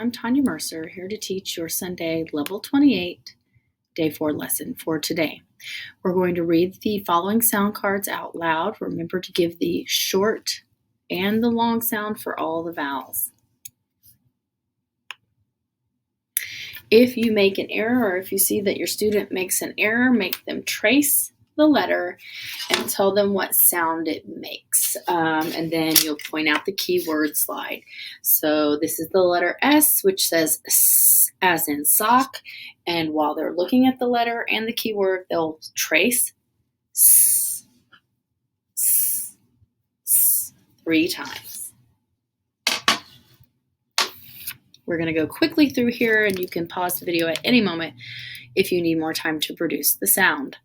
I'm Tanya Mercer, here to teach your Sonday Level 28 Day 4 lesson for today. We're going to read the following sound cards out loud. Remember to give the short and the long sound for all the vowels. If you make an error, or if you see that your student makes an error, make them trace the letter and tell them what sound it makes. And then you'll point out the keyword slide. So this is the letter S, which says S as in sock. And while they're looking at the letter and the keyword, they'll trace S, S, S 3 times. We're going to go quickly through here, and you can pause the video at any moment if you need more time to produce the sound.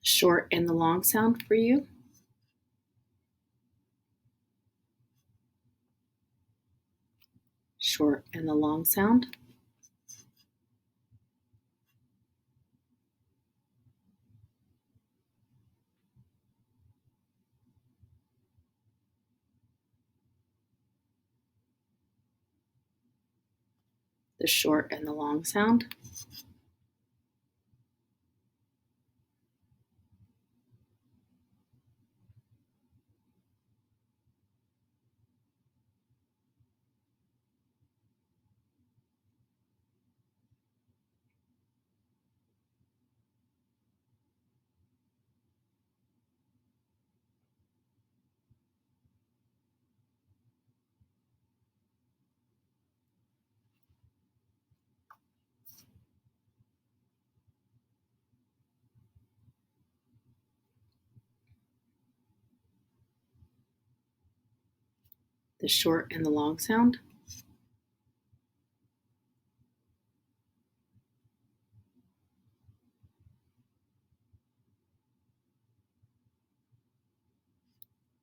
Short and the long sound for you. Short and the long sound. The short and the long sound. The short and the long sound.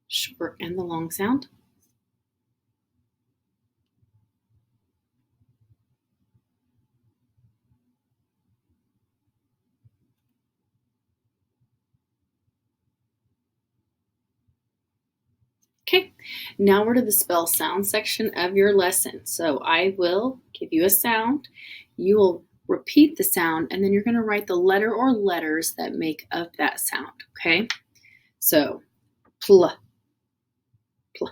Short and the long sound. Okay, now we're to the spell sound section of your lesson. So I will give you a sound. You will repeat the sound, and then you're going to write the letter or letters that make up that sound, okay? So, pl, pl.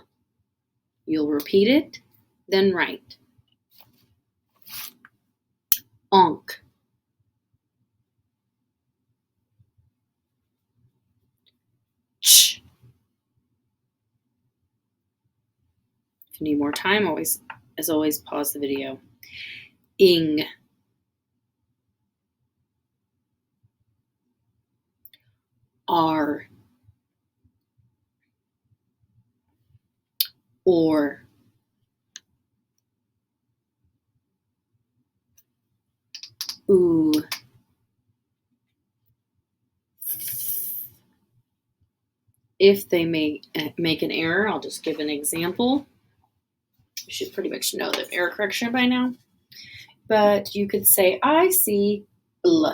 You'll repeat it, then write. Onk. Ch. If you need more time, as always, pause the video. Ing. R. Or. Ooh. If they make an error, I'll just give an example. You should pretty much know the error correction by now. But you could say, I see bl.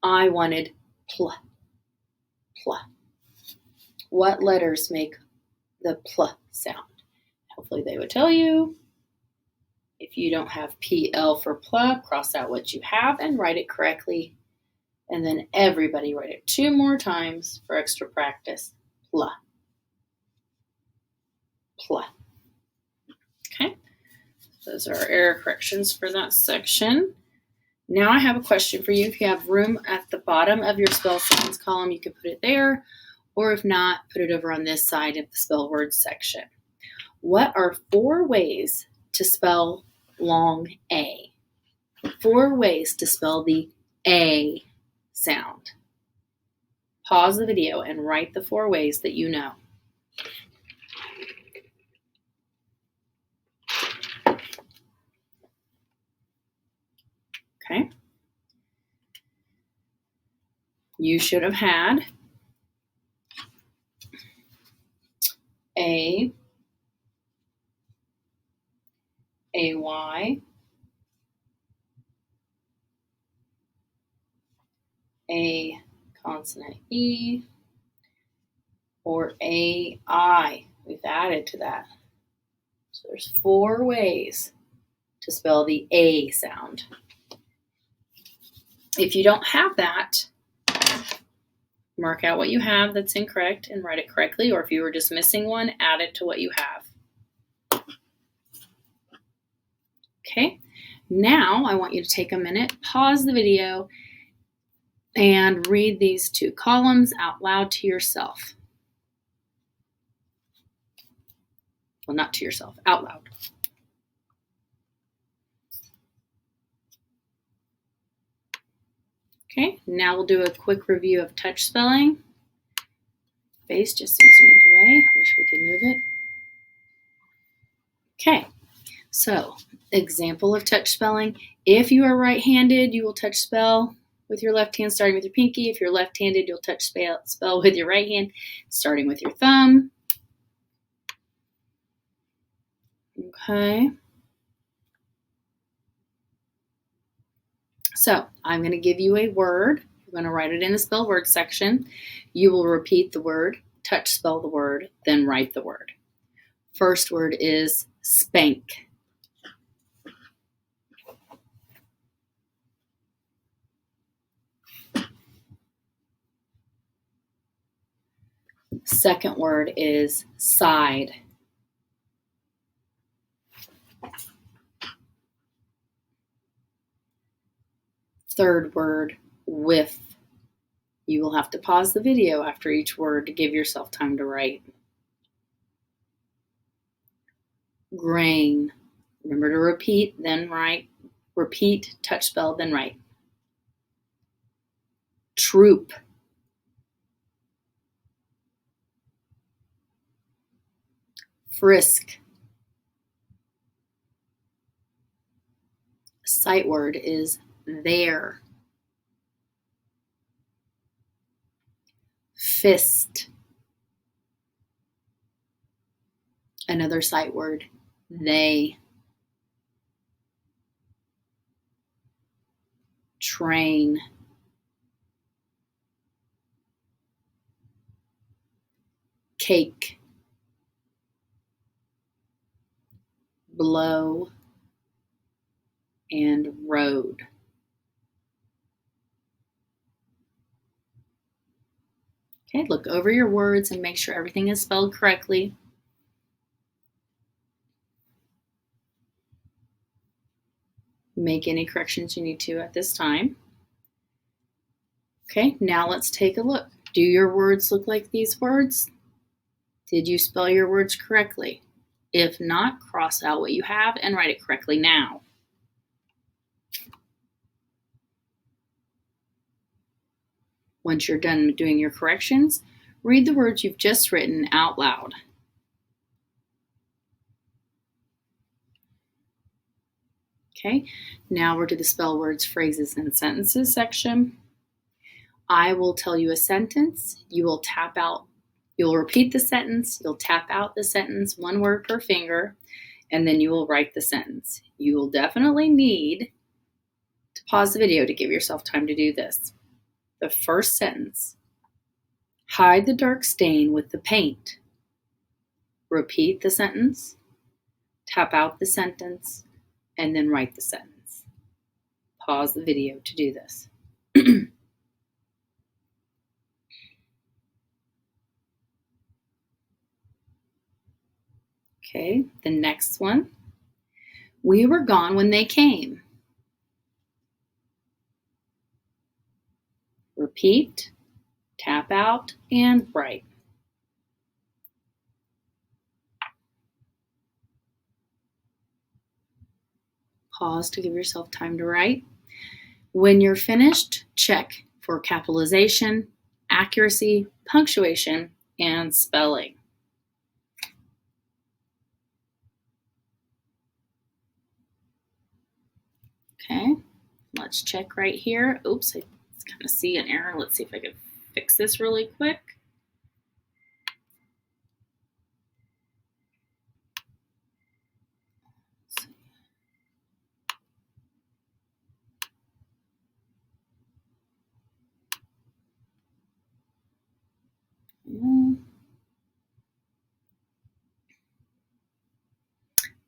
I wanted pl. Pl. What letters make the pl sound? Hopefully they would tell you. If you don't have PL for pl, cross out what you have and write it correctly. And then everybody write it 2 more times for extra practice. Pl. Pl. Okay, those are our error corrections for that section. Now I have a question for you. If you have room at the bottom of your spell sounds column, you can put it there, Or if not, put it over on this side of the spell words section. What are 4 ways to spell long A? 4 ways to spell the A sound. Pause the video and write the 4 ways that you know. Okay. You should have had A, AY, A consonant E, or AI. We've added to that. So there's 4 ways to spell the A sound. If you don't have that, mark out what you have that's incorrect and write it correctly, or if you were just missing one, add it to what you have. Okay, now I want you to take a minute, pause the video, and read these 2 columns out loud to yourself. Well, not to yourself, out loud. Okay, now we'll do a quick review of touch spelling. Face just seems to be in the way. I wish we could move it. Okay, so example of touch spelling. If you are right-handed, you will touch spell with your left hand, starting with your pinky. If you're left-handed, you'll touch spell with your right hand, starting with your thumb. Okay. So I'm going to give you a word. You're going to write it in the spell word section. You will repeat the word, touch spell the word, then write the word. First word is spank. Second word is side. Third word, with. You will have to pause the video after each word to give yourself time to write. Grain. Remember to repeat, then write. Repeat, touch spell, then write. Troop. Frisk. Sight word is there. Fist. Another sight word, they. Train. Cake. Blow. And road. Okay, look over your words and make sure everything is spelled correctly. Make any corrections you need to at this time. Okay, now let's take a look. Do your words look like these words? Did you spell your words correctly? If not, cross out what you have and write it correctly now. Once you're done doing your corrections, read the words you've just written out loud. Okay, now we're to the spell words, phrases, and sentences section. I will tell you a sentence. You will tap out, you'll repeat the sentence, you'll tap out the sentence, 1 word per finger, and then you will write the sentence. You will definitely need to pause the video to give yourself time to do this. The first sentence, hide the dark stain with the paint. Repeat the sentence, tap out the sentence, and then write the sentence. Pause the video to do this. Okay, the next one. We were gone when they came. Repeat, Tap out and write. Pause to give yourself time to write. When you're finished, check for capitalization, accuracy, punctuation, and spelling. Okay, let's check right here. Oops, I kind of see an error. Let's see if I can fix this really quick.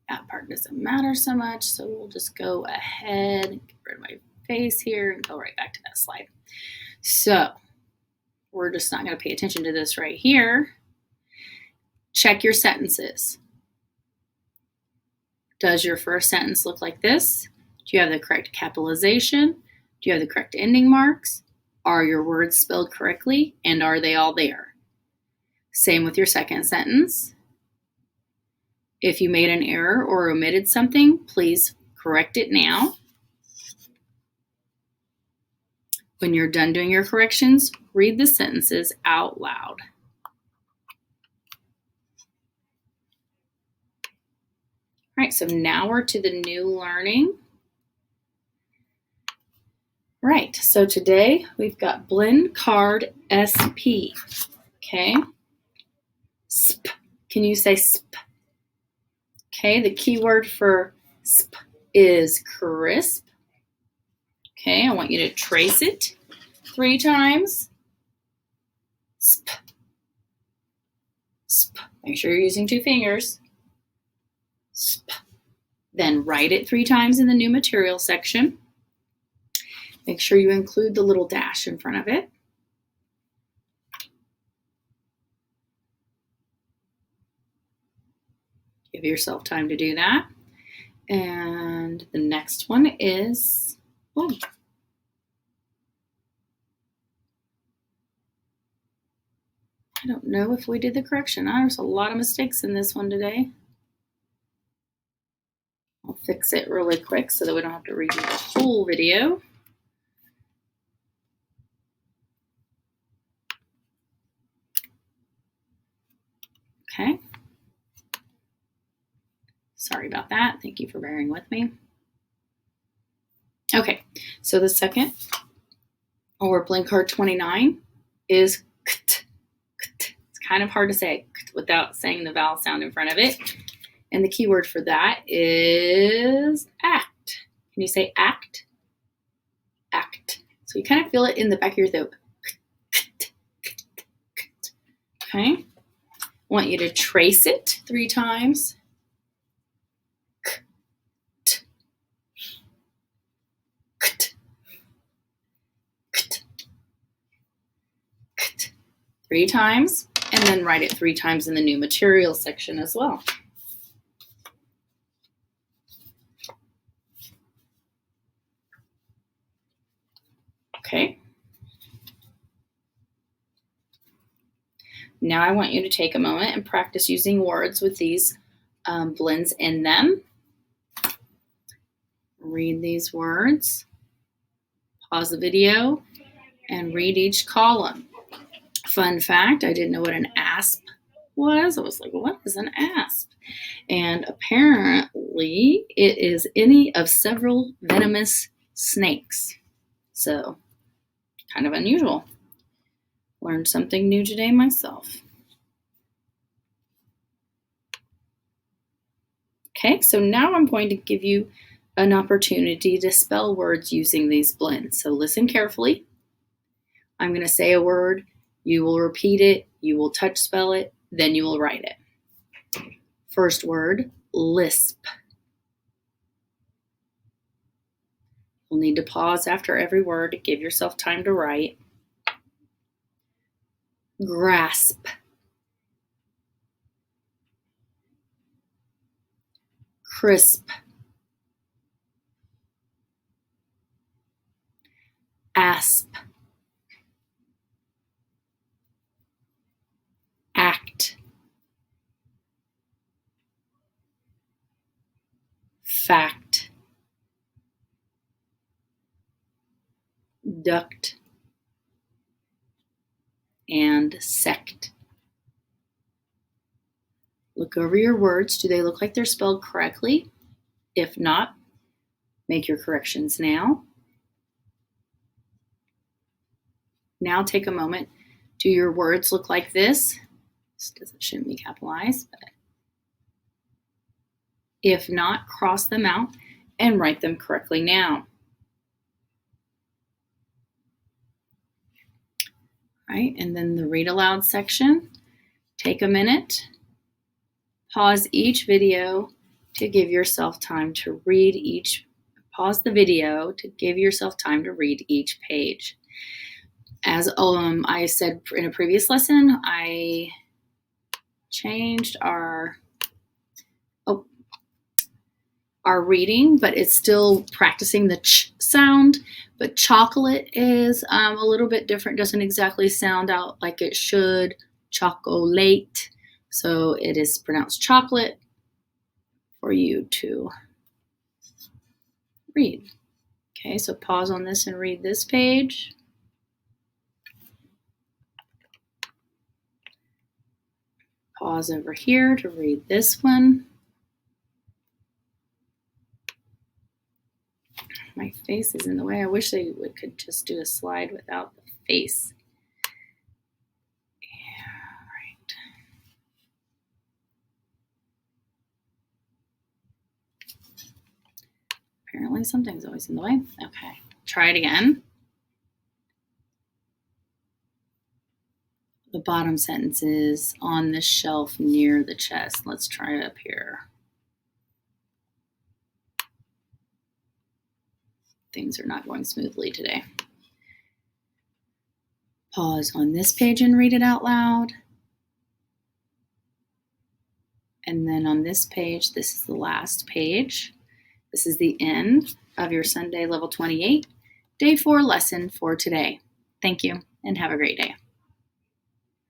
That part doesn't matter so much, so we'll just go ahead and get rid of my face here and go right back to that slide. So we're just not going to pay attention to this right here. Check your sentences. Does your first sentence look like this? Do you have the correct capitalization? Do you have the correct ending marks? Are your words spelled correctly? And are they all there? Same with your second sentence. If you made an error or omitted something, please correct it now. When you're done doing your corrections, read the sentences out loud. All right, so now we're to the new learning. Right, so today we've got blend card SP. Okay, sp. Can you say sp? Okay, the keyword for sp is crisp. Okay, I want you to trace it 3 times. Sp. Sp. Make sure you're using 2 fingers. Sp. Then write it 3 times in the new material section. Make sure you include the little dash in front of it. Give yourself time to do that. And the next one is, oh, I don't know if we did the correction. There's a lot of mistakes in this one today. I'll fix it really quick so that we don't have to redo the whole video. Okay. Sorry about that. Thank you for bearing with me. Okay, so the second, or blend card 29, is kt, kt. It's kind of hard to say without saying the vowel sound in front of it. And the keyword for that is act. Can you say act? Act. So you kind of feel it in the back of your throat. Okay. I want you to trace it 3 times. 3 times, and then write it 3 times in the new material section as well. Okay. Now I want you to take a moment and practice using words with these blends in them. Read these words, pause the video, and read each column. Fun fact, I didn't know what an asp was. I was like, what is an asp? And apparently it is any of several venomous snakes. So, kind of unusual. Learned something new today myself. Okay, so now I'm going to give you an opportunity to spell words using these blends. So listen carefully. I'm going to say a word. You will repeat it. You will touch spell it. Then you will write it. First word, lisp. You'll need to pause after every word to give yourself time to write. Grasp. Crisp. Asp. duct, and sect. Look over your words. Do they look like they're spelled correctly? If not, make your corrections now. Now take a moment. Do your words look like this? This shouldn't be capitalized, but if not, cross them out and write them correctly now. All right, and then the read aloud section. Take a minute, pause each video to give yourself time to read each, pause the video to give yourself time to read each page. As I said in a previous lesson, I changed our reading, but it's still practicing the ch sound. But chocolate is a little bit different, doesn't exactly sound out like it should. Chocolate. So it is pronounced chocolate for you to read. Okay, so pause on this and read this page. Pause over here to read this one. My face is in the way. I wish they could just do a slide without the face. Yeah, right. Apparently something's always in the way. Okay, try it again. The bottom sentence is on the shelf near the chest. Let's try it up here. Things are not going smoothly today. Pause on this page and read it out loud. And then on this page, this is the last page. This is the end of your Sonday Level 28, Day 4 lesson for today. Thank you and have a great day.